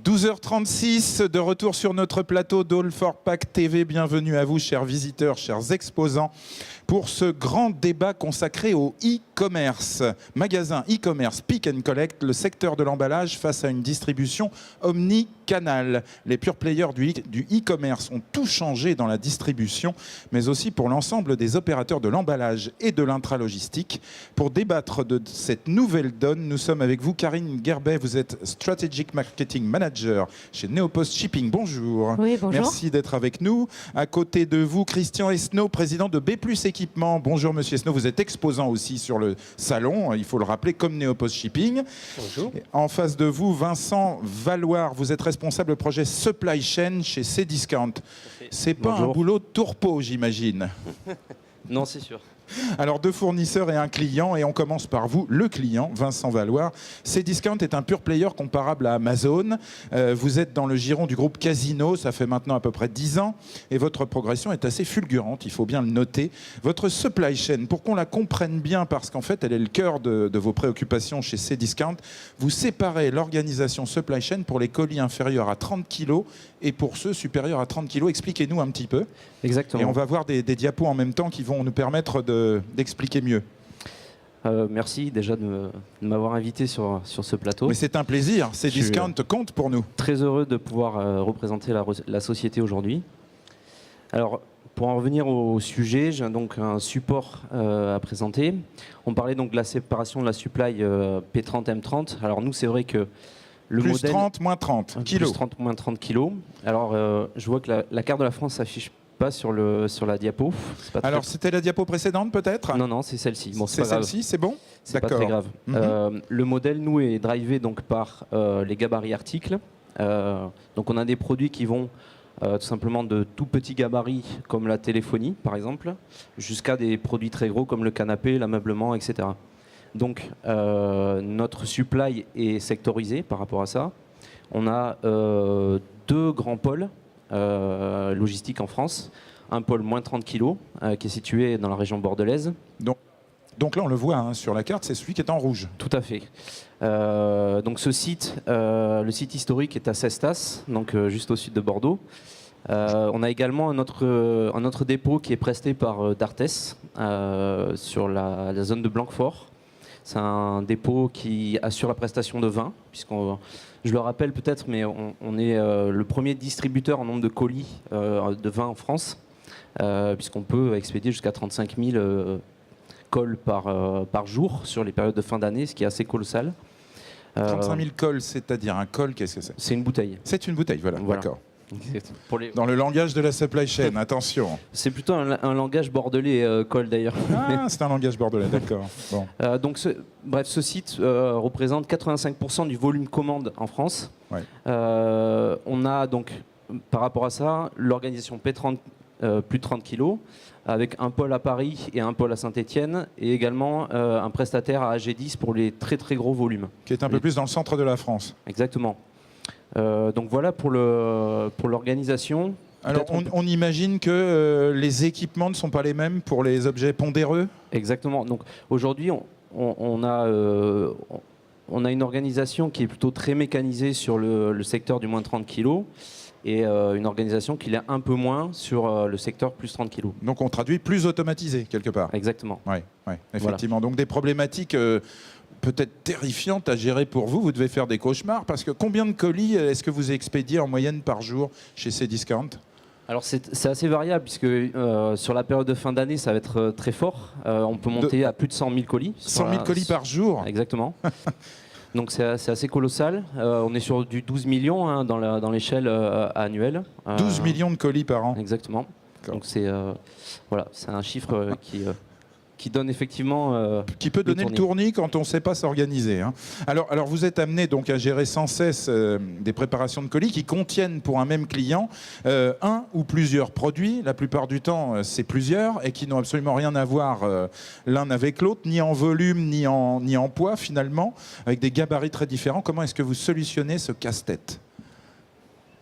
12h36, de retour sur notre plateau d'All for Pack TV. Bienvenue à vous, chers visiteurs, chers exposants, pour ce grand débat consacré au e-commerce. Magasin e-commerce, pick and collect, le secteur de l'emballage face à une distribution omnicanale. Les pure players du e-commerce ont tout changé dans la distribution, mais aussi pour l'ensemble des opérateurs de l'emballage et de l'intralogistique. Pour débattre de cette nouvelle donne, nous sommes avec vous, Karine Gerbet. Vous êtes Strategic Marketing Manager chez Neopost Shipping. Bonjour. Oui, bonjour. Merci d'être avec nous. À côté de vous, Christian Esnault, président de B+ Équipement. Bonjour, monsieur Esnault. Vous êtes exposant aussi sur le salon, il faut le rappeler, comme Neopost Shipping. Bonjour. En face de vous, Vincent Valoir. Vous êtes responsable projet Supply Chain chez Cdiscount. C'est pas un boulot de tourpeau, j'imagine. Non, c'est sûr. Alors, deux fournisseurs et un client, et on commence par vous, le client, Vincent Valoir. Cdiscount est un pure player comparable à Amazon. Vous êtes dans le giron du groupe Casino, ça fait maintenant à peu près 10 ans, et votre progression est assez fulgurante, il faut bien le noter. Votre supply chain, pour qu'on la comprenne bien, parce qu'en fait, elle est le cœur de vos préoccupations chez Cdiscount, vous séparez l'organisation supply chain pour les colis inférieurs à 30 kg et pour ceux supérieurs à 30 kg. Expliquez-nous un petit peu. Exactement. Et on va voir des diapos en même temps qui vont nous permettre d'expliquer mieux. Merci déjà de m'avoir invité sur ce plateau. Mais c'est un plaisir, Cdiscount compte pour nous. Très heureux de pouvoir représenter la société aujourd'hui. Alors, pour en revenir au sujet, j'ai donc un support à présenter. On parlait donc de la séparation de la supply P30, M30. Alors nous, c'est vrai que le plus modèle... 30, moins 30 kilos. Plus 30, moins 30 kilos. Alors, je vois que la carte de la France s'affiche pas sur la diapo. Alors, c'était la diapo précédente, peut-être? Non, non, c'est celle-ci. Bon, c'est celle-ci, c'est bon? C'est pas très grave. Le modèle, nous, est drivé donc, par les gabarits articles. Donc, on a des produits qui vont tout simplement de tout petits gabarits, comme la téléphonie, par exemple, jusqu'à des produits très gros, comme le canapé, l'ameublement, etc. Donc, notre supply est sectorisé par rapport à ça. On a deux grands pôles logistiques en France. Un pôle moins 30 kg qui est situé dans la région bordelaise. Donc là, on le voit hein, sur la carte, c'est celui qui est en rouge. Tout à fait. Donc ce site, le site historique est à Cestas, donc juste au sud de Bordeaux. On a également un autre dépôt qui est presté par Dartes sur la zone de Blanquefort. C'est un dépôt qui assure la prestation de vin, je le rappelle peut-être, mais on est le premier distributeur en nombre de colis de vin en France, puisqu'on peut expédier jusqu'à 35 000 cols par jour sur les périodes de fin d'année, ce qui est assez colossal. 35 000 cols, c'est-à-dire un col, qu'est-ce que c'est? C'est une bouteille. C'est une bouteille, voilà. D'accord. Dans le langage de la supply chain, attention. C'est plutôt un langage bordelais, col d'ailleurs. Ah, c'est un langage bordelais, d'accord. Bon. Donc ce site représente 85% du volume commande en France. Ouais. On a donc, par rapport à ça, l'organisation P30, plus de 30 kg, avec un pôle à Paris et un pôle à Saint-Étienne, et également un prestataire à AG10 pour les très très gros volumes. Qui est un peu plus dans le centre de la France. Exactement. Donc voilà pour l'organisation. Alors on imagine que les équipements ne sont pas les mêmes pour les objets pondéreux? Exactement. Donc aujourd'hui on a une organisation qui est plutôt très mécanisée sur le secteur du moins 30 kg et une organisation qui l'est un peu moins sur le secteur plus 30 kg. Donc on traduit plus automatisé quelque part. Exactement. Oui, effectivement. Voilà. Donc des problématiques peut-être terrifiantes à gérer pour vous. Vous devez faire des cauchemars parce que combien de colis est-ce que vous expédiez en moyenne par jour chez Cdiscount? Alors c'est assez variable puisque sur la période de fin d'année ça va être très fort. On peut monter à plus de 100 000 colis. 100 000 colis par jour? Exactement. Donc c'est assez colossal. On est sur du 12 millions hein, dans l'échelle annuelle. 12 millions de colis par an? Exactement. Donc c'est un chiffre qui donne effectivement... qui peut donner le tournis quand on ne sait pas s'organiser. Hein. Alors vous êtes amené donc à gérer sans cesse des préparations de colis qui contiennent pour un même client un ou plusieurs produits. La plupart du temps, c'est plusieurs et qui n'ont absolument rien à voir l'un avec l'autre, ni en volume, ni en poids finalement, avec des gabarits très différents. Comment est-ce que vous solutionnez ce casse-tête?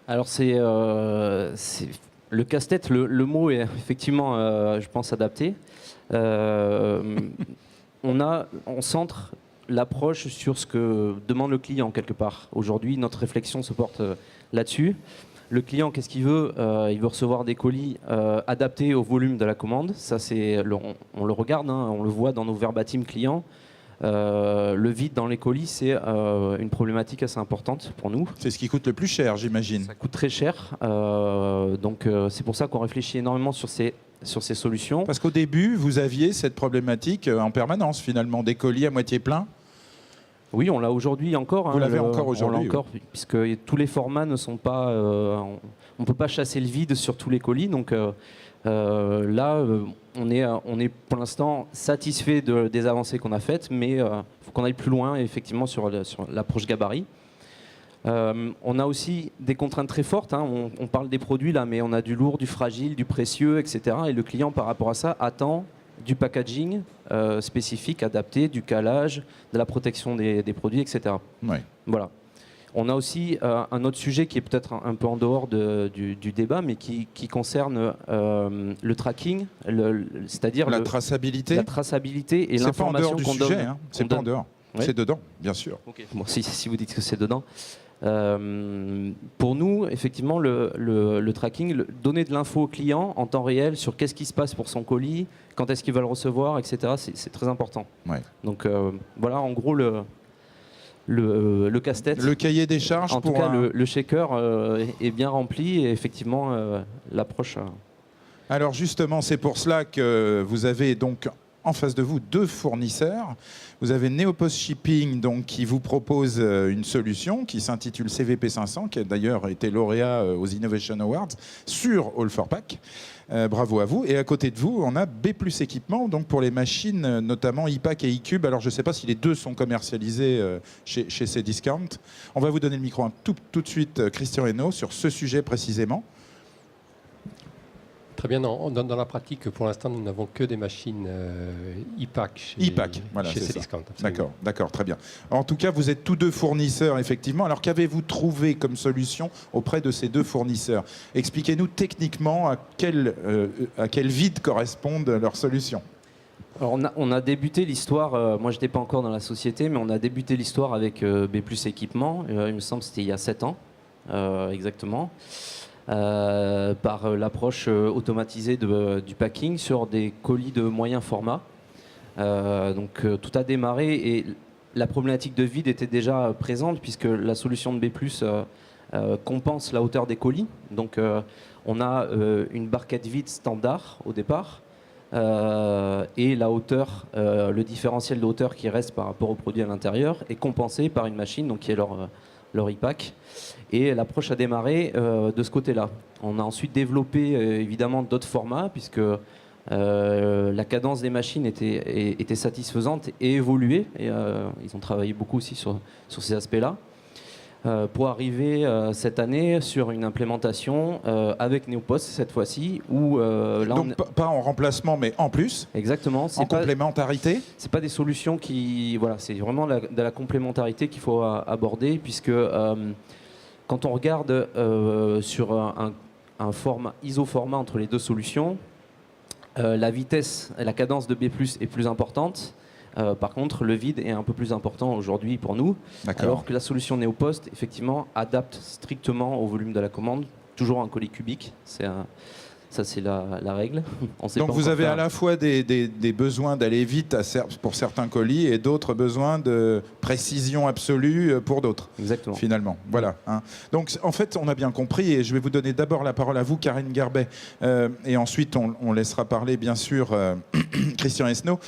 Alors c'est le casse-tête, le mot est effectivement, je pense, adapté. On centre l'approche sur ce que demande le client quelque part. Aujourd'hui, notre réflexion se porte là-dessus. Le client, qu'est-ce qu'il veut? Il veut recevoir des colis adaptés au volume de la commande. Ça, on le regarde, hein, on le voit dans nos verbatim clients. Le vide dans les colis, c'est une problématique assez importante pour nous. C'est ce qui coûte le plus cher, j'imagine. Ça coûte très cher. Donc, c'est pour ça qu'on réfléchit énormément sur ces solutions. Parce qu'au début, vous aviez cette problématique en permanence, finalement, des colis à moitié pleins. Oui, on l'a aujourd'hui encore. Vous l'avez encore aujourd'hui. On l'a encore, puisque tous les formats ne sont pas... on ne peut pas chasser le vide sur tous les colis. Donc là, on est pour l'instant satisfait des avancées qu'on a faites, mais il faut qu'on aille plus loin, effectivement, sur l'approche gabarit. On a aussi des contraintes très fortes. Hein. On parle des produits là, mais on a du lourd, du fragile, du précieux, etc. Et le client, par rapport à ça, attend du packaging spécifique, adapté, du calage, de la protection des produits, etc. Ouais. Voilà. On a aussi un autre sujet qui est peut-être un peu en dehors du débat, mais qui concerne le tracking, c'est-à-dire la traçabilité. La traçabilité et l'information qu'on donne. Hein. C'est pas en dehors. Ouais. C'est dedans, bien sûr. Okay. Bon, si vous dites que c'est dedans. Pour nous, effectivement, le tracking, donner de l'info au client en temps réel sur qu'est-ce qui se passe pour son colis, quand est-ce qu'il va le recevoir, etc., c'est très important. Ouais. Donc voilà, en gros, le casse-tête. Le cahier des charges. En tout cas, le shaker est bien rempli et effectivement, l'approche... Alors justement, c'est pour cela que vous avez donc en face de vous 2 fournisseurs. Vous avez Neopost Shipping donc, qui vous propose une solution qui s'intitule CVP 500, qui a d'ailleurs été lauréat aux Innovation Awards sur All4Pack. Bravo à vous. Et à côté de vous, on a B+ Équipement, donc pour les machines, notamment iPack et iCube. Alors je ne sais pas si les deux sont commercialisés chez Cdiscount. On va vous donner le micro tout de suite, Christian Hainaut, sur ce sujet précisément. Très bien. Dans la pratique, pour l'instant, nous n'avons que des machines iPack chez Cdiscount. D'accord, très bien. En tout cas, vous êtes tous 2 fournisseurs, effectivement. Alors, qu'avez-vous trouvé comme solution auprès de ces 2 fournisseurs? Expliquez-nous techniquement à quel vide correspondent leurs solutions. Alors on a débuté l'histoire, moi je n'étais pas encore dans la société, mais on a débuté l'histoire avec B+ Équipement, il me semble que c'était il y a 7 ans, exactement. Par l'approche automatisée du packing sur des colis de moyen format. Donc tout a démarré et la problématique de vide était déjà présente puisque la solution de B+ compense la hauteur des colis. Donc on a une barquette vide standard au départ et la hauteur, le différentiel de hauteur qui reste par rapport au produit à l'intérieur est compensé par une machine donc qui est leur iPack. Et l'approche a démarré de ce côté-là. On a ensuite développé évidemment d'autres formats puisque la cadence des machines était satisfaisante et évoluait. Et, ils ont travaillé beaucoup aussi sur ces aspects-là pour arriver cette année sur une implémentation avec Neopost cette fois-ci. Donc pas en remplacement mais en plus. Exactement. En complémentarité. C'est pas des solutions qui... Voilà, c'est vraiment de la complémentarité qu'il faut aborder puisque... Quand on regarde sur un format isoformat entre les 2 solutions, la vitesse et la cadence de B+ est plus importante. Par contre, le vide est un peu plus important aujourd'hui pour nous. Alors que la solution Neopost, effectivement, adapte strictement au volume de la commande. Toujours un colis cubique. Ça, c'est la règle. Donc vous avez à la fois des besoins d'aller vite pour certains colis et d'autres besoins de précision absolue pour d'autres. Exactement. Finalement, voilà. Hein. Donc en fait, on a bien compris et je vais vous donner d'abord la parole à vous, Karine Gerbet, et ensuite on laissera parler bien sûr Christian Hainaut.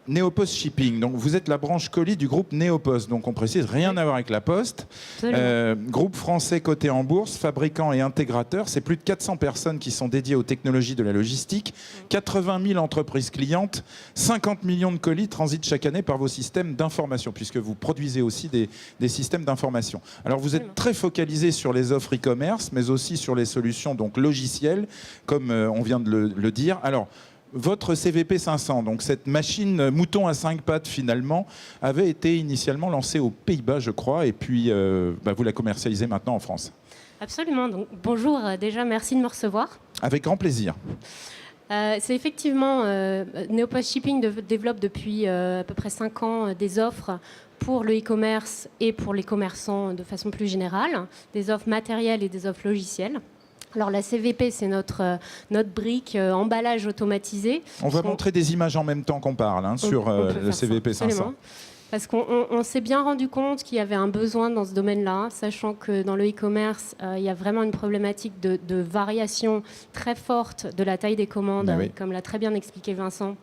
Neopost Shipping, donc vous êtes la branche colis du groupe Neopost, donc on précise, rien à voir avec la Poste. Groupe français coté en bourse, fabricant et intégrateur, c'est plus de 400 personnes qui sont dédiées aux technologies de la logistique, 80 000 entreprises clientes, 50 millions de colis transitent chaque année par vos systèmes d'information, puisque vous produisez aussi des systèmes d'information. Alors vous êtes très focalisé sur les offres e-commerce, mais aussi sur les solutions donc logicielles, comme on vient de le dire. Alors, votre CVP 500, donc cette machine mouton à 5 pattes finalement, avait été initialement lancée aux Pays-Bas, je crois, et puis vous la commercialisez maintenant en France. Absolument. Donc, bonjour, déjà merci de me recevoir. Avec grand plaisir. C'est effectivement, Neopost Shipping développe depuis à peu près 5 ans des offres pour le e-commerce et pour les commerçants de façon plus générale, des offres matérielles et des offres logicielles. Alors la CVP, c'est notre brique emballage automatisé. On va montrer des images en même temps qu'on parle sur le CVP 500. Absolument. Parce qu'on s'est bien rendu compte qu'il y avait un besoin dans ce domaine-là, sachant que dans le e-commerce, il y a vraiment une problématique de variation très forte de la taille des commandes, comme l'a très bien expliqué Vincent.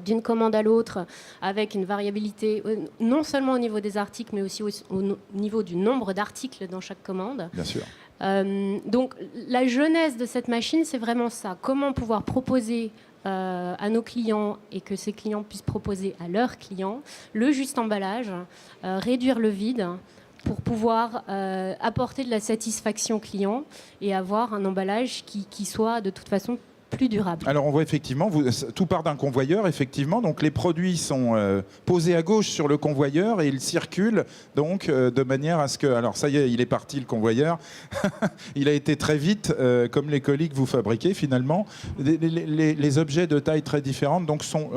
D'une commande à l'autre, avec une variabilité non seulement au niveau des articles, mais aussi au niveau du nombre d'articles dans chaque commande. Bien sûr. Donc la genèse de cette machine, c'est vraiment ça. Comment pouvoir proposer à nos clients et que ces clients puissent proposer à leurs clients le juste emballage, réduire le vide pour pouvoir apporter de la satisfaction client et avoir un emballage qui soit de toute façon plus durable. Alors on voit effectivement, tout part d'un convoyeur, effectivement, donc les produits sont posés à gauche sur le convoyeur et ils circulent donc de manière à ce que, alors ça y est, il est parti le convoyeur, il a été très vite, comme les colis que vous fabriquez finalement, les objets de taille très différente donc sont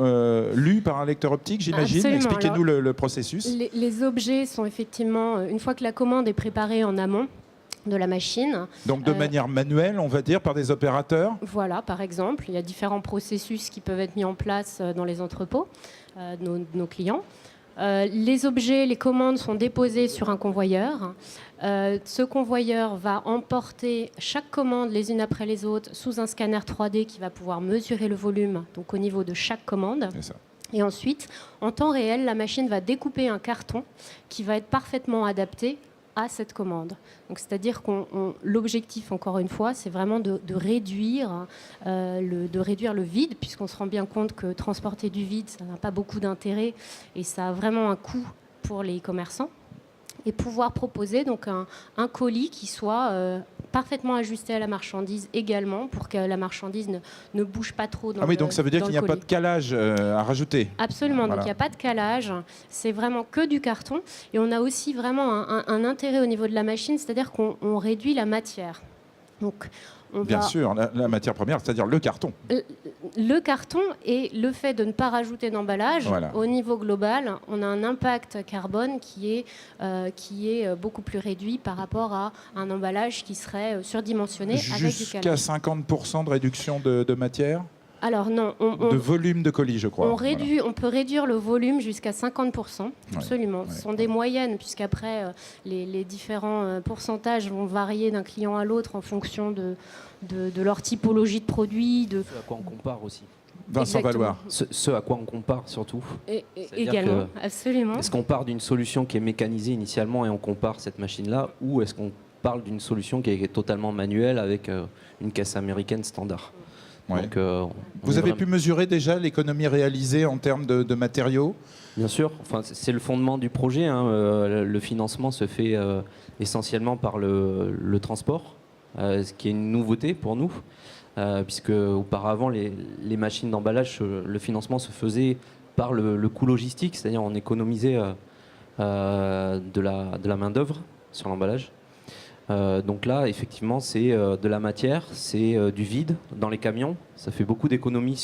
lus par un lecteur optique, j'imagine. Expliquez-nous le processus. Les objets sont effectivement, une fois que la commande est préparée en amont de la machine. Donc de manière manuelle, on va dire, par des opérateurs. Voilà, par exemple. Il y a différents processus qui peuvent être mis en place dans les entrepôts de nos clients. Les objets, les commandes sont déposées sur un convoyeur. Ce convoyeur va emporter chaque commande les unes après les autres sous un scanner 3D qui va pouvoir mesurer le volume donc au niveau de chaque commande. C'est ça. Et ensuite, en temps réel, la machine va découper un carton qui va être parfaitement adapté à cette commande. Donc, c'est-à-dire que l'objectif, encore une fois, c'est vraiment de réduire le vide, puisqu'on se rend bien compte que transporter du vide, ça n'a pas beaucoup d'intérêt et ça a vraiment un coût pour les commerçants. Et pouvoir proposer donc un colis qui soit parfaitement ajusté à la marchandise également, pour que la marchandise ne bouge pas trop dans donc ça veut dire qu'il n'y a pas de calage à rajouter. Absolument, donc il n'y a pas de calage, c'est vraiment que du carton. Et on a aussi vraiment un intérêt au niveau de la machine, c'est-à-dire qu'on réduit la matière. Donc, Bien sûr, la matière première, c'est-à-dire le carton. Le carton et le fait de ne pas rajouter d'emballage, au niveau global, on a un impact carbone qui est beaucoup plus réduit par rapport à un emballage qui serait surdimensionné avec du calage. Jusqu'à 50% de réduction de matière ? Alors non, de volume de colis, je crois. On peut réduire le volume jusqu'à 50%, absolument. Ce sont des moyennes, puisqu'après, les différents pourcentages vont varier d'un client à l'autre en fonction de leur typologie de produit. Ce à quoi on compare aussi. Vincent Valoir. Ce à quoi on compare surtout. Également, absolument. Est-ce qu'on part d'une solution qui est mécanisée initialement et on compare cette machine-là, ou est-ce qu'on parle d'une solution qui est totalement manuelle avec une caisse américaine standard ? Donc, vous avez pu mesurer déjà l'économie réalisée en termes de matériaux ? Bien sûr, enfin, c'est le fondement du projet. Le financement se fait essentiellement par le transport, ce qui est une nouveauté pour nous, puisque auparavant les machines d'emballage, le financement se faisait par le coût logistique, c'est-à-dire on économisait de la main-d'œuvre sur l'emballage. Donc là, effectivement, c'est de la matière, c'est du vide dans les camions. Ça fait beaucoup d'économies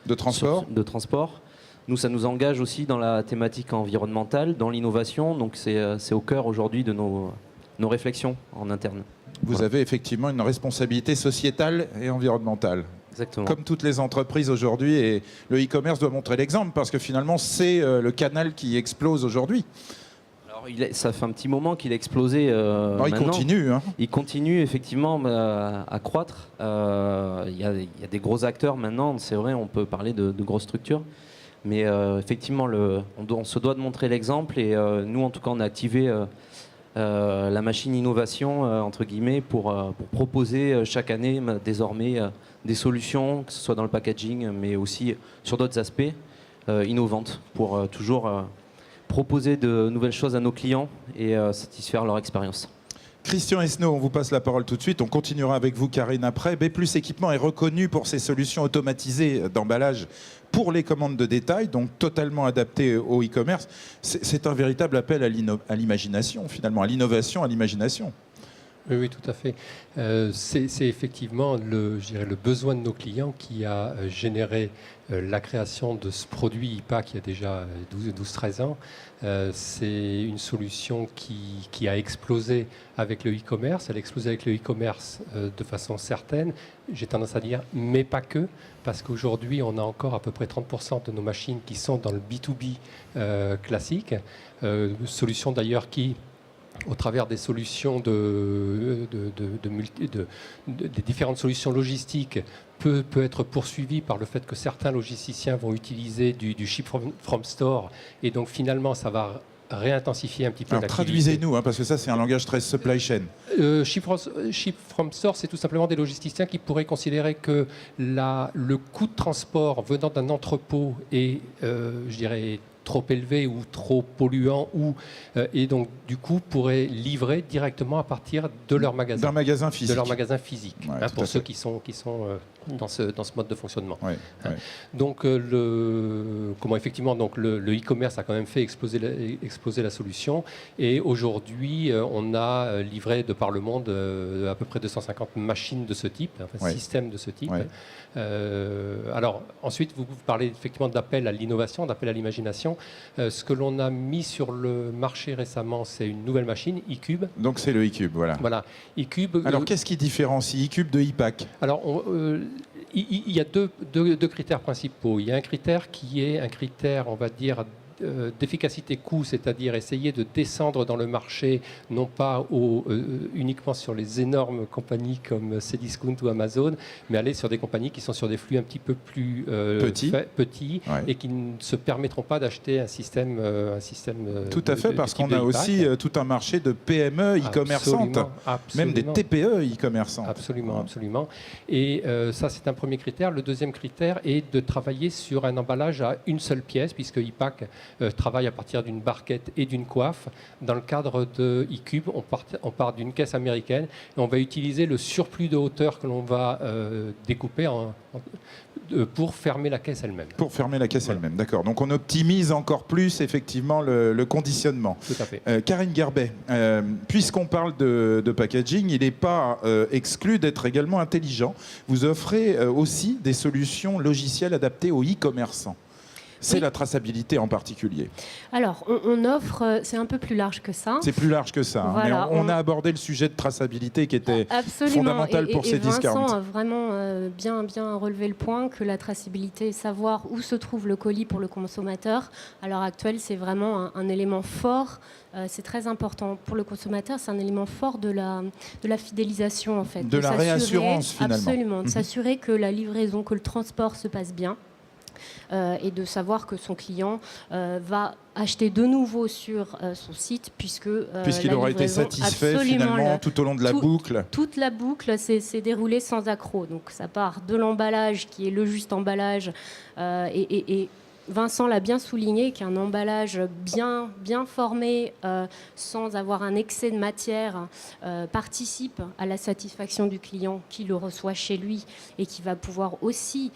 de transport. Nous, ça nous engage aussi dans la thématique environnementale, dans l'innovation. Donc c'est au cœur aujourd'hui de nos réflexions en interne. Vous avez effectivement une responsabilité sociétale et environnementale. Exactement. Comme toutes les entreprises aujourd'hui, et le e-commerce doit montrer l'exemple, parce que finalement, c'est le canal qui explose aujourd'hui. Ça fait un petit moment qu'il a explosé. Il continue. Il continue effectivement à croître. Il y a des gros acteurs maintenant, c'est vrai, on peut parler de grosses structures. Mais effectivement, on se doit de montrer l'exemple. Et nous, en tout cas, on a activé la machine innovation, entre guillemets, pour proposer chaque année désormais des solutions, que ce soit dans le packaging, mais aussi sur d'autres aspects innovantes, pour toujours proposer de nouvelles choses à nos clients et satisfaire leur expérience. Christian Esnault, on vous passe la parole tout de suite. On continuera avec vous, Karine, après. B+ Équipement est reconnu pour ses solutions automatisées d'emballage pour les commandes de détail, donc totalement adaptées au e-commerce. C'est un véritable appel à l'imagination, finalement, à l'innovation, à l'imagination. Oui, oui, tout à fait. C'est effectivement je dirais, le besoin de nos clients qui a généré la création de ce produit IPAC il y a déjà 12-13 ans. C'est une solution qui a explosé avec le e-commerce. Elle a explosé avec le e-commerce de façon certaine, j'ai tendance à dire, mais pas que, parce qu'aujourd'hui, on a encore à peu près 30% de nos machines qui sont dans le B2B classique. Solution d'ailleurs qui, au travers des solutions des différentes solutions logistiques, peut être poursuivi par le fait que certains logisticiens vont utiliser du ship from store, et donc finalement ça va réintensifier un petit peu l'activité. Traduisez-nous, parce que ça c'est un langage très supply chain. Ship from store, c'est tout simplement des logisticiens qui pourraient considérer que le coût de transport venant d'un entrepôt est, je dirais, trop élevé ou trop polluant, et donc du coup pourraient livrer directement à partir de leur magasin. D'un magasin physique. De leur magasin physique, Ouais, pour ceux qui sont dans ce mode de fonctionnement. Ouais, ouais. Donc effectivement, donc le e-commerce a quand même fait exploser la solution, et aujourd'hui on a livré de par le monde à peu près 250 machines de ce type, systèmes de ce type. Ouais. Alors ensuite vous parlez effectivement d'appel à l'innovation, d'appel à l'imagination. Ce que l'on a mis sur le marché récemment, c'est une nouvelle machine, eCube. Donc c'est le eCube, voilà. Voilà, eCube. Alors qu'est-ce qui différencie eCube de IPAC? Alors il y a deux critères principaux. Il y a un critère qui est un critère, on va dire, d'efficacité coût, c'est-à-dire essayer de descendre dans le marché, non pas uniquement sur les énormes compagnies comme Cdiscount ou Amazon, mais aller sur des compagnies qui sont sur des flux un petit peu plus petits, ouais, et qui ne se permettront pas d'acheter un système tout à fait, parce qu'on a aussi tout un marché de PME e-commerçantes, même des TPE e-commerçantes. Absolument, absolument. Et ça, c'est un premier critère. Le deuxième critère est de travailler sur un emballage à une seule pièce, puisque IPAC travaille à partir d'une barquette et d'une coiffe. Dans le cadre de eCube, on part d'une caisse américaine et on va utiliser le surplus de hauteur que l'on va découper pour fermer la caisse elle-même. Pour fermer la caisse elle-même, d'accord. Donc on optimise encore plus effectivement le conditionnement. Tout à fait. Karine Gerbet, puisqu'on parle de packaging, il n'est pas exclu d'être également intelligent. Vous offrez aussi des solutions logicielles adaptées aux e-commerçants. C'est la traçabilité en particulier. Alors, on offre, c'est un peu plus large que ça. C'est plus large que ça. Voilà, mais on a abordé le sujet de traçabilité qui était fondamental pour ces discounts. Vincent a vraiment bien relevé le point que la traçabilité, savoir où se trouve le colis pour le consommateur, à l'heure actuelle, c'est vraiment un élément fort. C'est très important pour le consommateur, c'est un élément fort de la fidélisation en fait. De la réassurance finalement. Absolument, de s'assurer que la livraison, que le transport se passe bien. Et de savoir que son client va acheter de nouveau sur son site puisqu'il aura été satisfait finalement tout au long de la boucle. Toute la boucle s'est déroulée sans accroc. Donc ça part de l'emballage qui est le juste emballage et Vincent l'a bien souligné, qu'un emballage bien formé, sans avoir un excès de matière, participe à la satisfaction du client qui le reçoit chez lui et qui va pouvoir aussi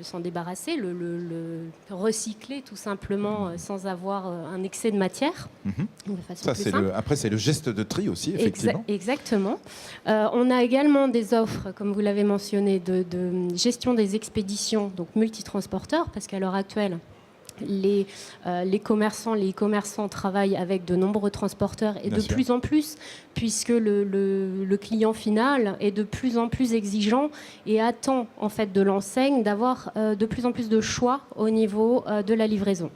s'en débarrasser, le recycler tout simplement sans avoir un excès de matière. De façon plus simple. Après, c'est le geste de tri aussi, effectivement. Exactement. On a également des offres, comme vous l'avez mentionné, de gestion des expéditions, donc multitransporteurs, parce qu'à l'heure actuelle, les e-commerçants travaillent avec de nombreux transporteurs et plus en plus, puisque le client final est de plus en plus exigeant et attend en fait de l'enseigne d'avoir de plus en plus de choix au niveau de la livraison.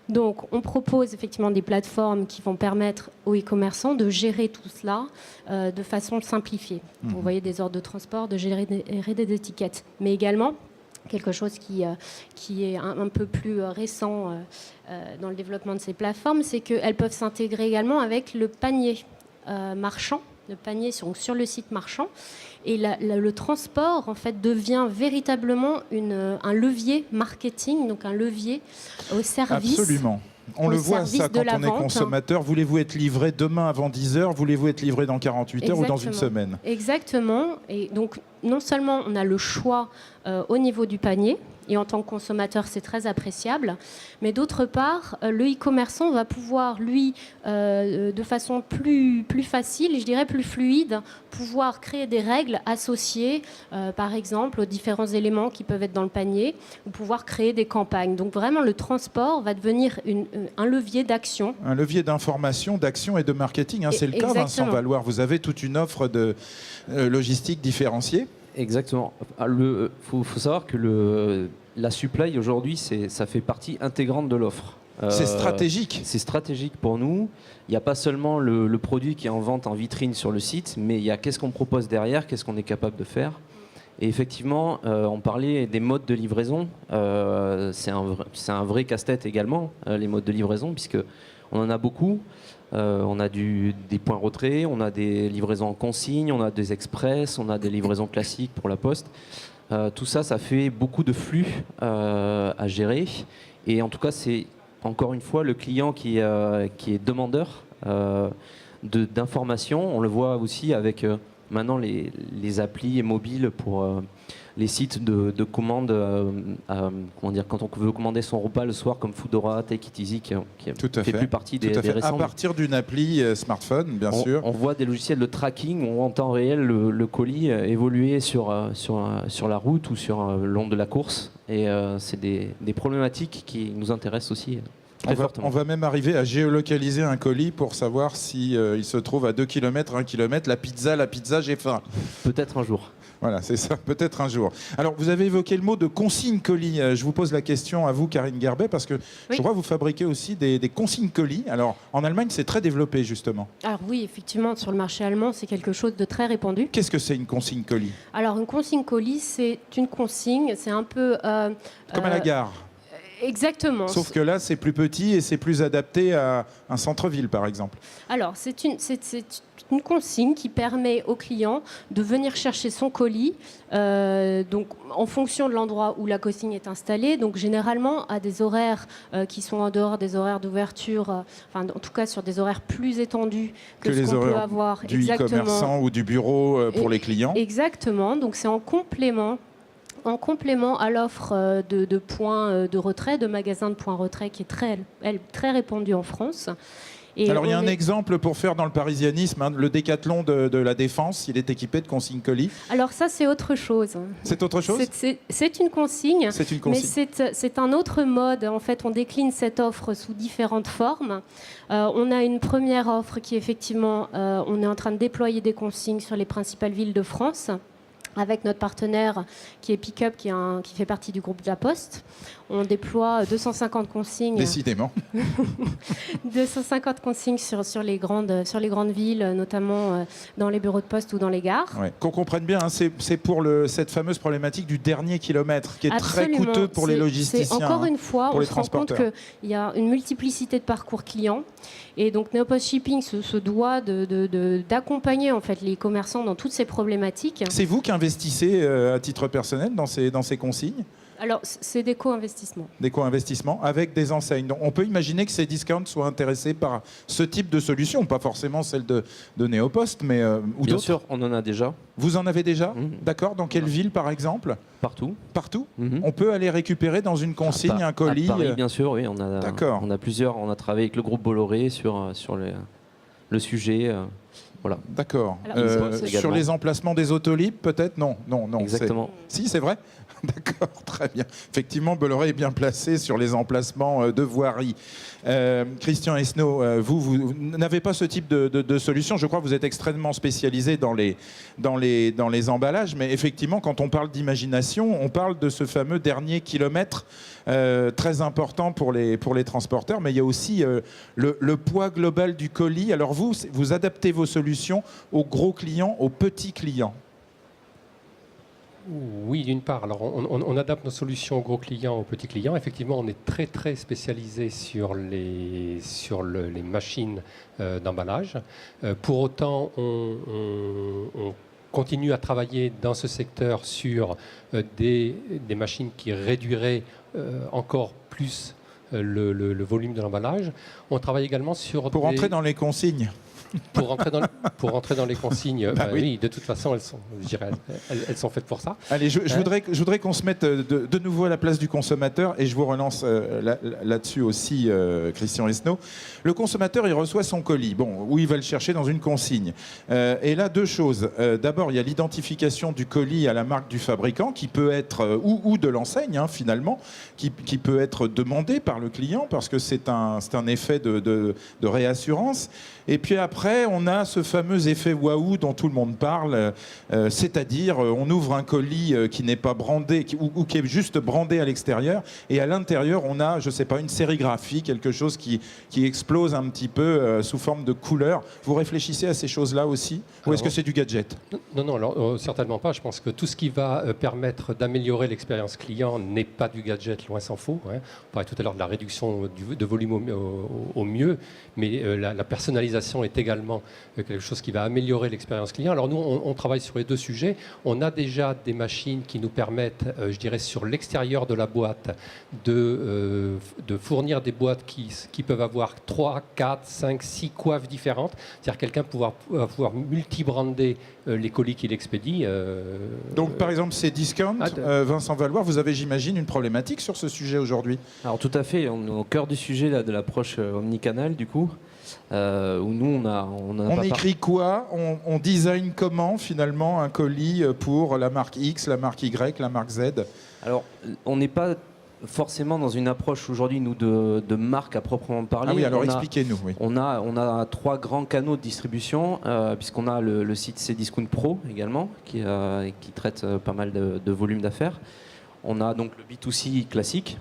Donc on propose effectivement des plateformes qui vont permettre aux e-commerçants de gérer tout cela de façon simplifiée. Vous voyez, des ordres de transport, de gérer des étiquettes, mais également quelque chose qui est un peu plus récent dans le développement de ces plateformes, c'est qu'elles peuvent s'intégrer également avec le panier marchand, le panier sur le site marchand. Et le transport, en fait, devient véritablement un levier marketing, donc un levier au service. Absolument. On le voit ça quand on est consommateur. Voulez-vous être livré demain avant 10h? Voulez-vous être livré dans 48 heures ou dans une semaine? Exactement. Et donc, non seulement on a le choix au niveau du panier, et en tant que consommateur, c'est très appréciable. Mais d'autre part, le e-commerçant va pouvoir, lui, de façon plus facile, je dirais plus fluide, pouvoir créer des règles associées, par exemple, aux différents éléments qui peuvent être dans le panier, ou pouvoir créer des campagnes. Donc vraiment, le transport va devenir un levier d'action. Un levier d'information, d'action et de marketing. Hein, c'est le cas, Vincent Valoir. Vous avez toute une offre de logistique différenciée. Exactement. Il faut savoir que la supply, aujourd'hui, ça fait partie intégrante de l'offre. C'est stratégique. C'est stratégique pour nous. Il n'y a pas seulement le produit qui est en vente en vitrine sur le site, mais il y a qu'est-ce qu'on propose derrière, qu'est-ce qu'on est capable de faire. Et effectivement, on parlait des modes de livraison. C'est un vrai casse-tête également, les modes de livraison, puisqu'on en a beaucoup. On a des points retrait, on a des livraisons en consigne, on a des express, on a des livraisons classiques pour la poste. Tout ça, ça fait beaucoup de flux à gérer. Et en tout cas, c'est encore une fois le client qui est demandeur d'informations. On le voit aussi avec maintenant les applis mobiles pour les sites de commande. Comment dire, quand on veut commander son repas le soir, comme Foodora, Take It Easy, qui fait plus partie des récents. À partir d'une appli smartphone, bien sûr. On voit des logiciels de tracking où on voit en temps réel le colis évoluer sur la route ou sur le long de la course. Et c'est des problématiques qui nous intéressent aussi. On va même arriver à géolocaliser un colis pour savoir si il se trouve à 2 km, 1 km. La pizza, j'ai faim. Peut-être un jour. Voilà, c'est ça, peut-être un jour. Alors, vous avez évoqué le mot de consigne colis. Je vous pose la question à vous, Karine Gerbet, parce que je crois que vous fabriquez aussi des consignes colis. Alors, en Allemagne, c'est très développé, justement. Alors oui, effectivement, sur le marché allemand, c'est quelque chose de très répandu. Qu'est-ce que c'est une consigne colis? Alors, une consigne colis, c'est une consigne, c'est un peu... comme à la gare. Exactement. Sauf que là, c'est plus petit et c'est plus adapté à un centre-ville, par exemple. Alors, c'est une consigne qui permet au client de venir chercher son colis, donc en fonction de l'endroit où la consigne est installée, donc généralement à des horaires qui sont en dehors des horaires d'ouverture, enfin en tout cas sur des horaires plus étendus que ce les qu'on peut horaires avoir du e-commerçant ou du bureau pour les clients. Exactement, donc c'est en complément à l'offre de points de retrait, de magasins de points retrait qui est très répandue en France. Et alors il y a un exemple pour faire dans le parisianisme, hein, le Décathlon de la Défense, il est équipé de consignes colis. Alors ça c'est autre chose. C'est autre chose? C'est une consigne, c'est une consigne. Mais c'est un autre mode. En fait, on décline cette offre sous différentes formes. On a une première offre qui effectivement, on est en train de déployer des consignes sur les principales villes de France, avec notre partenaire qui est Pickup, qui fait partie du groupe de la Poste. On déploie 250 consignes. Décidément. 250 consignes sur les grandes villes, notamment dans les bureaux de poste ou dans les gares. Ouais. Qu'on comprenne bien, hein, c'est pour cette fameuse problématique du dernier kilomètre, qui est Absolument. très coûteux pour les logisticiens. Encore une fois, on se rend compte qu'il y a une multiplicité de parcours clients. Et donc Neopost Shipping se doit d'accompagner en fait les commerçants dans toutes ces problématiques. C'est vous qui investissez à titre personnel dans ces consignes? Alors, c'est des co-investissements. Des co-investissements avec des enseignes. Donc, on peut imaginer que ces discounts soient intéressés par ce type de solution, pas forcément celle de Neopost, mais ou d'autres. Bien sûr, on en a déjà. Vous en avez déjà? D'accord. Dans quelle ville, par exemple? Partout. Partout? On peut aller récupérer dans une consigne un colis? À Paris, bien sûr, oui. D'accord. On a plusieurs. On a travaillé avec le groupe Bolloré sur le sujet. Voilà. D'accord. Sur les emplacements des autolibres, peut-être? Non. Exactement. Si, c'est vrai? D'accord, très bien. Effectivement, Bolloré est bien placé sur les emplacements de voirie. Christian Esnault, vous n'avez pas ce type de solution. Je crois que vous êtes extrêmement spécialisé dans les emballages, mais effectivement, quand on parle d'imagination, on parle de ce fameux dernier kilomètre très important pour les transporteurs, mais il y a aussi le poids global du colis. Alors vous adaptez vos solutions aux gros clients, aux petits clients. Oui, d'une part. Alors, on adapte nos solutions aux gros clients, aux petits clients. Effectivement, on est très, très spécialisé sur les machines d'emballage. Pour autant, on continue à travailler dans ce secteur sur des machines qui réduiraient encore plus le volume de l'emballage. On travaille également sur Pour entrer dans les consignes. Pour rentrer dans les consignes, oui, de toute façon, elles sont faites pour ça. Allez, je voudrais qu'on se mette de nouveau à la place du consommateur et je vous relance là-dessus aussi, Christian Esnault. Le consommateur, il reçoit son colis, où il va le chercher dans une consigne. Et là, deux choses. D'abord, il y a l'identification du colis à la marque du fabricant qui peut être, ou de l'enseigne finalement, qui peut être demandé par le client parce que c'est un effet de réassurance. Et puis après, on a ce fameux effet waouh dont tout le monde parle, c'est-à-dire on ouvre un colis qui n'est pas brandé ou qui est juste brandé à l'extérieur et à l'intérieur on a, je sais pas, une sérigraphie, quelque chose qui explose un petit peu sous forme de couleur. Vous réfléchissez à ces choses-là aussi ou est-ce que c'est du gadget? Non, alors, certainement pas. Je pense que tout ce qui va permettre d'améliorer l'expérience client n'est pas du gadget, loin s'en faut. On parlait tout à l'heure de la réduction de volume au mieux, mais la personnalisation est également quelque chose qui va améliorer l'expérience client. Alors nous, on travaille sur les deux sujets. On a déjà des machines qui nous permettent, je dirais, sur l'extérieur de la boîte, de fournir des boîtes qui peuvent avoir 3, 4, 5, 6 coiffes différentes. C'est-à-dire quelqu'un pouvoir multi-brander les colis qu'il expédie. Donc par exemple, ces discounts, Vincent Valoir, vous avez, j'imagine, une problématique sur ce sujet aujourd'hui? Alors tout à fait, on est au cœur du sujet là, de l'approche omnicanal du coup. Où nous on écrit quoi, on design comment finalement un colis pour la marque X, la marque Y, la marque Z? Alors on n'est pas forcément dans une approche aujourd'hui nous de marque à proprement parler. Ah oui, alors expliquez-nous. Oui. On a 3 grands canaux de distribution puisqu'on a le site Cdiscount Pro également qui traite pas mal de volume d'affaires. On a donc le B2C classique.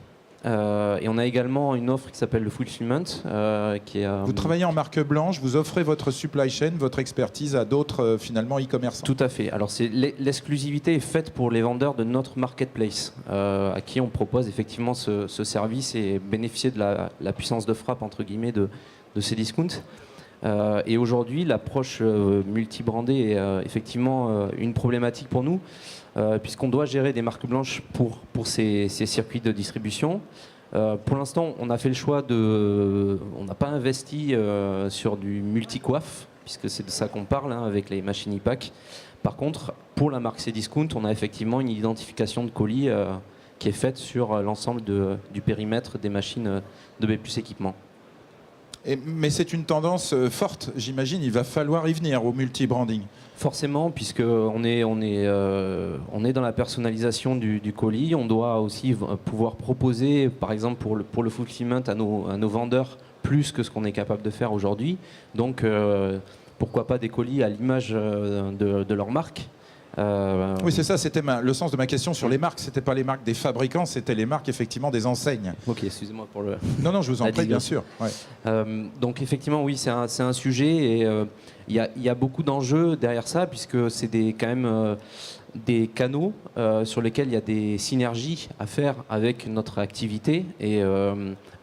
Et on a également une offre qui s'appelle le Fulfillment. Vous travaillez en marque blanche, vous offrez votre supply chain, votre expertise à d'autres finalement e-commerçants. Tout à fait. Alors l'exclusivité est faite pour les vendeurs de notre marketplace, à qui on propose effectivement ce service et bénéficier de la puissance de frappe entre guillemets de Cdiscount. Et aujourd'hui, l'approche multi-brandée est effectivement une problématique pour nous. Puisqu'on doit gérer des marques blanches pour ces circuits de distribution. Pour l'instant, on a fait le choix on n'a pas investi sur du multi-coiffe, puisque c'est de ça qu'on parle avec les machines e-pack. Par contre, pour la marque Cdiscount, on a effectivement une identification de colis qui est faite sur l'ensemble du périmètre des machines de B+ équipement. Mais c'est une tendance forte, j'imagine, il va falloir y venir au multi-branding. Forcément, puisqu'on est dans la personnalisation du colis, on doit aussi pouvoir proposer, par exemple pour le fulfillment à nos vendeurs, plus que ce qu'on est capable de faire aujourd'hui. Donc, pourquoi pas des colis à l'image de leur marque. Oui, c'est ça, c'était le sens de ma question sur les marques. C'était pas les marques des fabricants, c'était les marques effectivement des enseignes. Ok, excusez-moi pour le... Non, je vous en prie, bien sûr. Ouais. Donc effectivement, oui, c'est un sujet et il y a beaucoup d'enjeux derrière ça, puisque c'est quand même des canaux sur lesquels il y a des synergies à faire avec notre activité et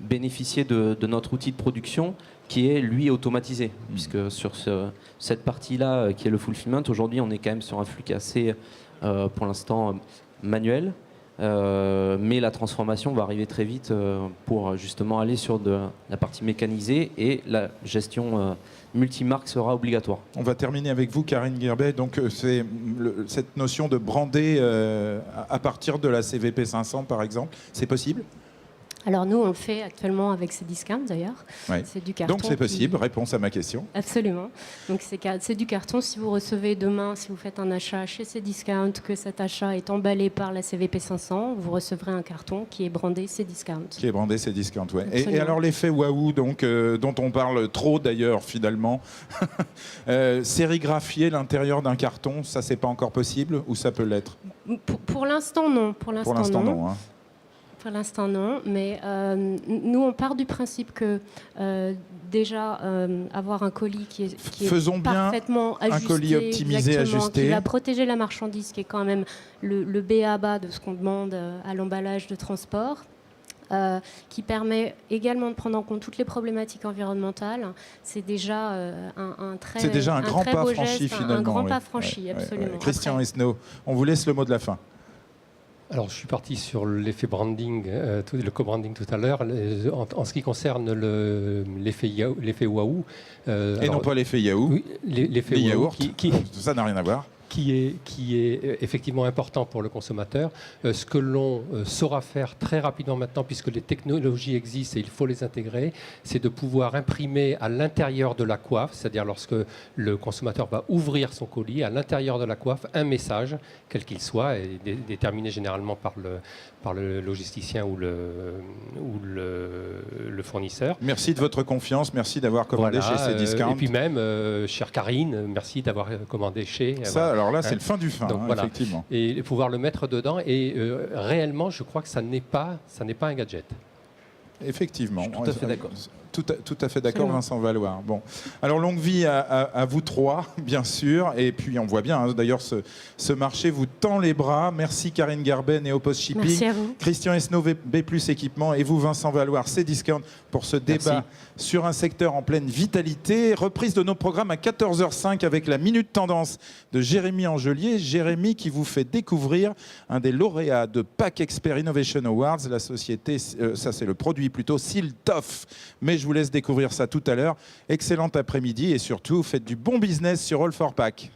bénéficier de notre outil de production qui est lui automatisé, puisque sur cette partie-là qui est le fulfillment, aujourd'hui on est quand même sur un flux qui est assez pour l'instant manuel, mais la transformation va arriver très vite pour justement aller sur la partie mécanisée et la gestion multimarque sera obligatoire. On va terminer avec vous, Karine Guirbet. Donc c'est cette notion de brander à partir de la CVP 500 par exemple, c'est possible? Alors nous, on le fait actuellement avec Cdiscount d'ailleurs. Ouais. C'est du carton. Donc c'est possible, réponse à ma question. Absolument. Donc c'est du carton. Si vous recevez demain, si vous faites un achat chez Cdiscount, que cet achat est emballé par la CVP 500, vous recevrez un carton qui est brandé Cdiscount. Qui est brandé Cdiscount, oui. Et alors l'effet waouh, donc, dont on parle trop d'ailleurs finalement, sérigraphier l'intérieur d'un carton, ça c'est pas encore possible ou ça peut l'être? Pour l'instant non. Pour l'instant non. Hein. Pour l'instant, non, mais nous, on part du principe que déjà, avoir un colis qui est parfaitement ajusté, un colis optimisé, ajusté, qui va protéger la marchandise, qui est quand même le b.a.-ba de ce qu'on demande à l'emballage de transport, qui permet également de prendre en compte toutes les problématiques environnementales, c'est déjà un grand pas beau franchi geste, finalement. Un grand pas franchi, absolument. Christian Esnault, on vous laisse le mot de la fin. Alors, je suis parti sur l'effet branding, le co-branding tout à l'heure. En ce qui concerne l'effet waouh. Et non pas l'effet Yahoo, Oui, l'effet les waouh, yaourts, qui ça n'a rien à voir. est effectivement important pour le consommateur. Ce que l'on saura faire très rapidement maintenant, puisque les technologies existent et il faut les intégrer, c'est de pouvoir imprimer à l'intérieur de la coiffe, c'est-à-dire lorsque le consommateur va ouvrir son colis, à l'intérieur de la coiffe, un message, quel qu'il soit, et déterminé généralement par le logisticien ou le fournisseur. Merci de votre confiance, merci d'avoir commandé Voilà, chez Cdiscount. et puis même, chère Karine, merci d'avoir commandé chez... Ça, alors là, c'est Hein. le fin du fin, Donc, voilà. effectivement. Et pouvoir le mettre dedans. Et réellement, je crois que ça n'est pas un gadget. Effectivement. Je suis tout à fait d'accord. Tout à fait d'accord, Absolument. Vincent Valoir. Bon, alors longue vie à vous trois, bien sûr. Et puis on voit bien, hein, d'ailleurs, ce marché vous tend les bras. Merci Karine Garben et Opos Shipping. Merci à vous. Christian Esnault, B+ Équipement, et vous, Vincent Valoir, Cdiscount, pour ce débat sur un secteur en pleine vitalité. Reprise de nos programmes à 14h05 avec la Minute Tendance de Jérémy Angelier. Jérémy qui vous fait découvrir un des lauréats de PAC Expert Innovation Awards. La société, ça c'est le produit plutôt, Siltoff. Mais je vous laisse découvrir ça tout à l'heure. Excellent après-midi et surtout, faites du bon business sur All4Pack.